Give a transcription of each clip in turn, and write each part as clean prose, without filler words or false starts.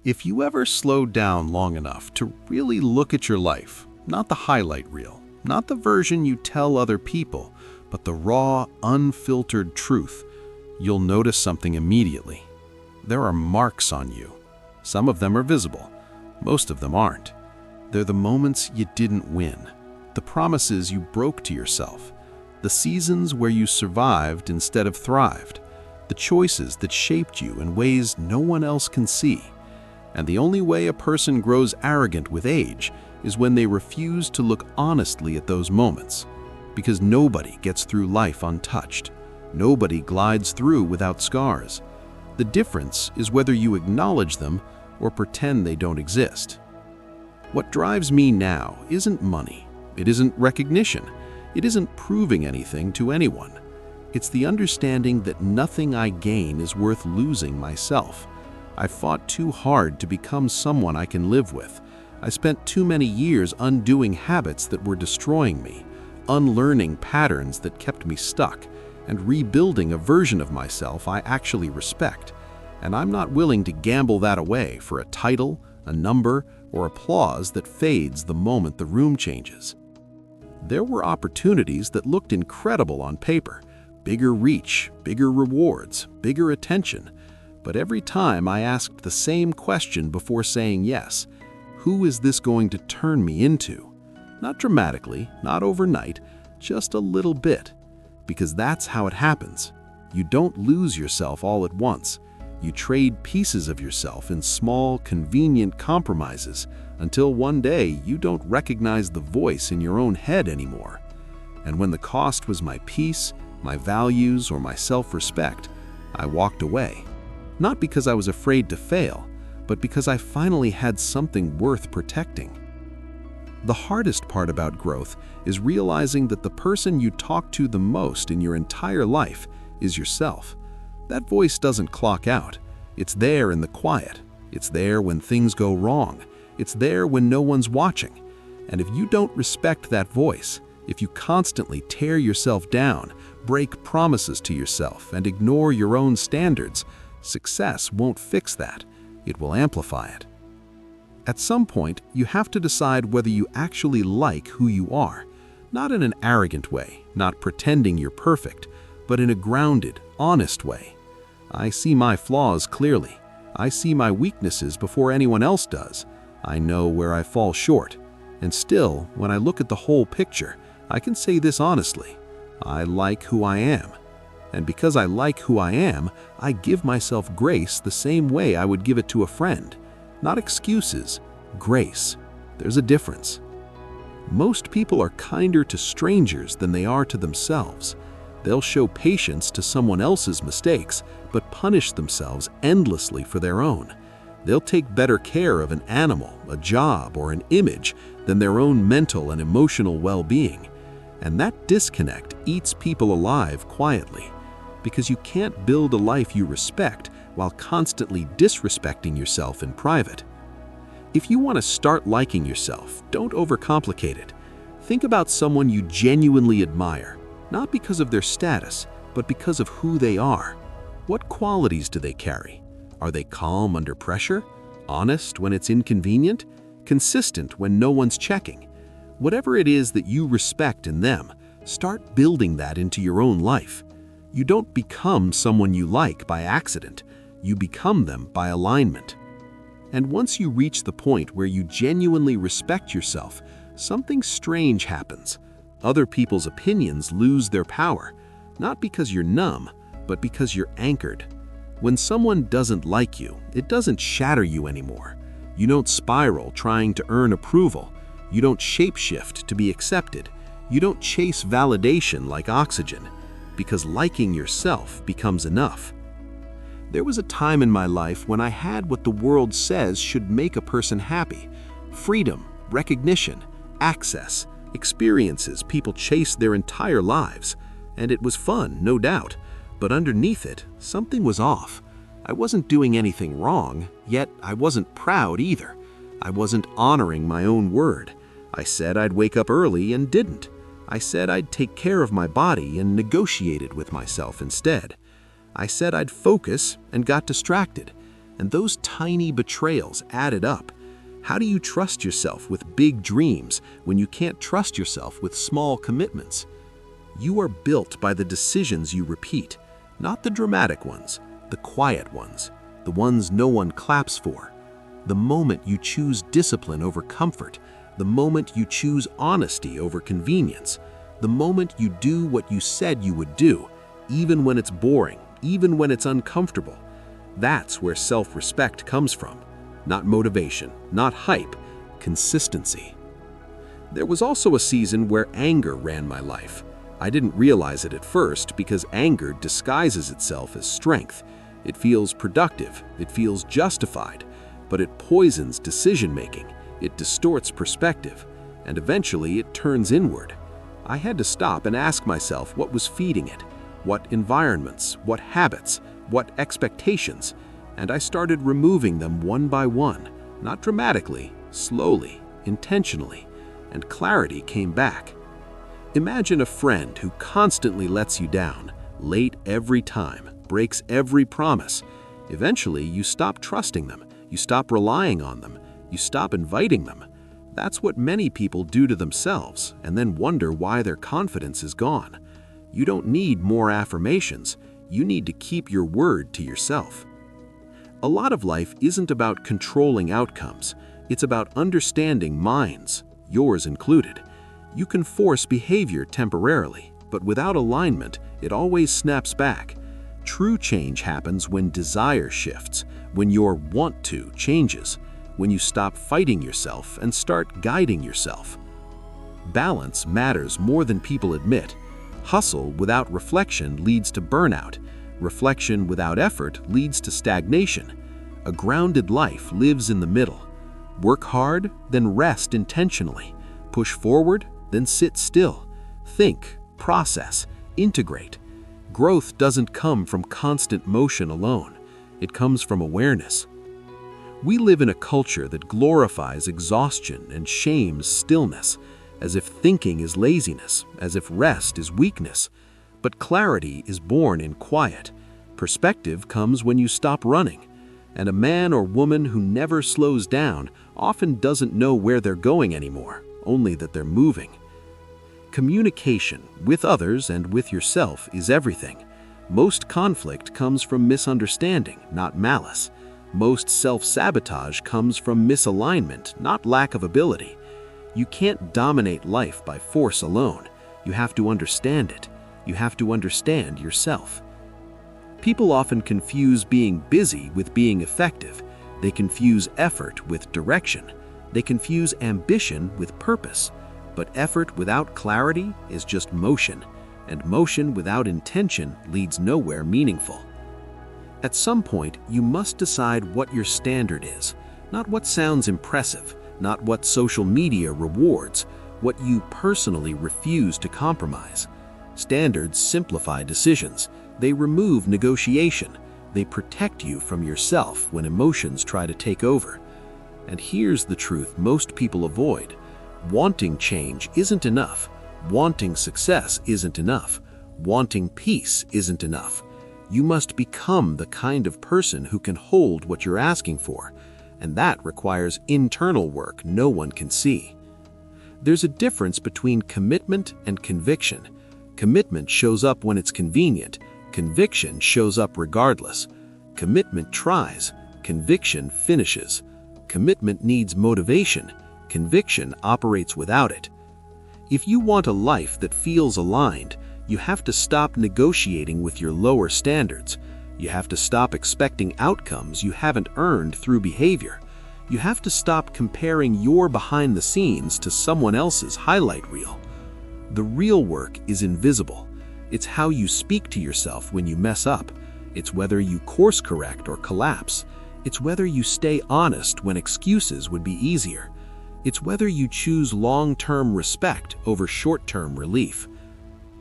If you ever slowed down long enough to really look at your life, not the highlight reel, not the version you tell other people, but the raw, unfiltered truth, you'll notice something immediately. There are marks on you. Some of them are visible. Most of them aren't. They're the moments you didn't win, the promises you broke to yourself, the seasons where you survived instead of thrived, the choices that shaped you in ways no one else can see. And the only way a person grows arrogant with age is when they refuse to look honestly at those moments. Because nobody gets through life untouched. Nobody glides through without scars. The difference is whether you acknowledge them or pretend they don't exist. What drives me now isn't money. It isn't recognition. It isn't proving anything to anyone. It's the understanding that nothing I gain is worth losing myself. I fought too hard to become someone I can live with. I spent too many years undoing habits that were destroying me, unlearning patterns that kept me stuck, and rebuilding a version of myself I actually respect. And I'm not willing to gamble that away for a title, a number, or applause that fades the moment the room changes. There were opportunities that looked incredible on paper, bigger reach, bigger rewards, bigger attention. But every time I asked the same question before saying yes, who is this going to turn me into? Not dramatically, not overnight, just a little bit. Because that's how it happens. You don't lose yourself all at once. You trade pieces of yourself in small, convenient compromises until one day you don't recognize the voice in your own head anymore. And when the cost was my peace, my values, or my self-respect, I walked away. Not because I was afraid to fail, but because I finally had something worth protecting. The hardest part about growth is realizing that the person you talk to the most in your entire life is yourself. That voice doesn't clock out. It's there in the quiet. It's there when things go wrong. It's there when no one's watching. And if you don't respect that voice, if you constantly tear yourself down, break promises to yourself, and ignore your own standards, success won't fix that. It will amplify it. At some point, you have to decide whether you actually like who you are, not in an arrogant way, not pretending you're perfect, but in a grounded, honest way. I see my flaws clearly. I see my weaknesses before anyone else does. I know where I fall short. And still, when I look at the whole picture, I can say this honestly. I like who I am. And because I like who I am, I give myself grace the same way I would give it to a friend. Not excuses, grace. There's a difference. Most people are kinder to strangers than they are to themselves. They'll show patience to someone else's mistakes, but punish themselves endlessly for their own. They'll take better care of an animal, a job, or an image than their own mental and emotional well-being. And that disconnect eats people alive quietly. Because you can't build a life you respect while constantly disrespecting yourself in private. If you want to start liking yourself, don't overcomplicate it. Think about someone you genuinely admire, not because of their status, but because of who they are. What qualities do they carry? Are they calm under pressure? Honest when it's inconvenient? Consistent when no one's checking? Whatever it is that you respect in them, start building that into your own life. You don't become someone you like by accident. You become them by alignment. And once you reach the point where you genuinely respect yourself, something strange happens. Other people's opinions lose their power, not because you're numb, but because you're anchored. When someone doesn't like you, it doesn't shatter you anymore. You don't spiral trying to earn approval. You don't shapeshift to be accepted. You don't chase validation like oxygen. Because liking yourself becomes enough. There was a time in my life when I had what the world says should make a person happy. Freedom, recognition, access, experiences people chase their entire lives. And it was fun, no doubt. But underneath it, something was off. I wasn't doing anything wrong, yet I wasn't proud either. I wasn't honoring my own word. I said I'd wake up early and didn't. I said I'd take care of my body and negotiated with myself instead. I said I'd focus and got distracted. And those tiny betrayals added up. How do you trust yourself with big dreams when you can't trust yourself with small commitments? You are built by the decisions you repeat, not the dramatic ones, the quiet ones, the ones no one claps for. The moment you choose discipline over comfort, the moment you choose honesty over convenience, the moment you do what you said you would do, even when it's boring, even when it's uncomfortable. That's where self-respect comes from. Not motivation, not hype, consistency. There was also a season where anger ran my life. I didn't realize it at first because anger disguises itself as strength. It feels productive, it feels justified, but it poisons decision-making, it distorts perspective, and eventually it turns inward. I had to stop and ask myself what was feeding it, what environments, what habits, what expectations, and I started removing them one by one, not dramatically, slowly, intentionally, and clarity came back. Imagine a friend who constantly lets you down, late every time, breaks every promise. Eventually, you stop trusting them, you stop relying on them, you stop inviting them. That's what many people do to themselves and then wonder why their confidence is gone. You don't need more affirmations, you need to keep your word to yourself. A lot of life isn't about controlling outcomes, it's about understanding minds, yours included. You can force behavior temporarily, but without alignment, it always snaps back. True change happens when desire shifts, when your want to changes, when you stop fighting yourself and start guiding yourself. Balance matters more than people admit. Hustle without reflection leads to burnout. Reflection without effort leads to stagnation. A grounded life lives in the middle. Work hard, then rest intentionally. Push forward, then sit still. Think, process, integrate. Growth doesn't come from constant motion alone. It comes from awareness. We live in a culture that glorifies exhaustion and shames stillness, as if thinking is laziness, as if rest is weakness. But clarity is born in quiet. Perspective comes when you stop running. And a man or woman who never slows down often doesn't know where they're going anymore, only that they're moving. Communication with others and with yourself is everything. Most conflict comes from misunderstanding, not malice. Most self-sabotage comes from misalignment, not lack of ability. You can't dominate life by force alone. You have to understand it. You have to understand yourself. People often confuse being busy with being effective. They confuse effort with direction. They confuse ambition with purpose. But effort without clarity is just motion, and motion without intention leads nowhere meaningful. At some point, you must decide what your standard is, not what sounds impressive, not what social media rewards, what you personally refuse to compromise. Standards simplify decisions. They remove negotiation. They protect you from yourself when emotions try to take over. And here's the truth most people avoid. Wanting change isn't enough. Wanting success isn't enough. Wanting peace isn't enough. You must become the kind of person who can hold what you're asking for, and that requires internal work no one can see. There's a difference between commitment and conviction. Commitment shows up when it's convenient. Conviction shows up regardless. Commitment tries. Conviction finishes. Commitment needs motivation. Conviction operates without it. If you want a life that feels aligned, you have to stop negotiating with your lower standards. You have to stop expecting outcomes you haven't earned through behavior. You have to stop comparing your behind the scenes to someone else's highlight reel. The real work is invisible. It's how you speak to yourself when you mess up. It's whether you course correct or collapse. It's whether you stay honest when excuses would be easier. It's whether you choose long-term respect over short-term relief.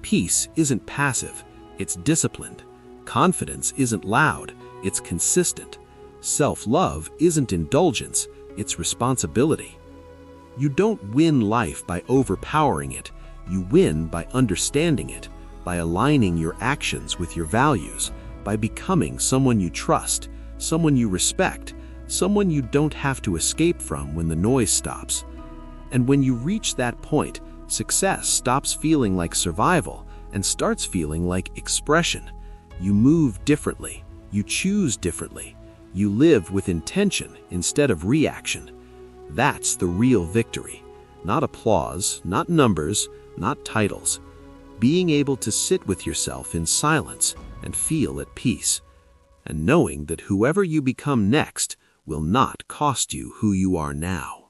Peace isn't passive, it's disciplined. Confidence isn't loud, it's consistent. Self-love isn't indulgence, it's responsibility. You don't win life by overpowering it. You win by understanding it, by aligning your actions with your values, by becoming someone you trust, someone you respect, someone you don't have to escape from when the noise stops. And when you reach that point, success stops feeling like survival and starts feeling like expression. You move differently, you choose differently, you live with intention instead of reaction. That's the real victory. Not applause, not numbers, not titles. Being able to sit with yourself in silence and feel at peace, and knowing that whoever you become next will not cost you who you are now.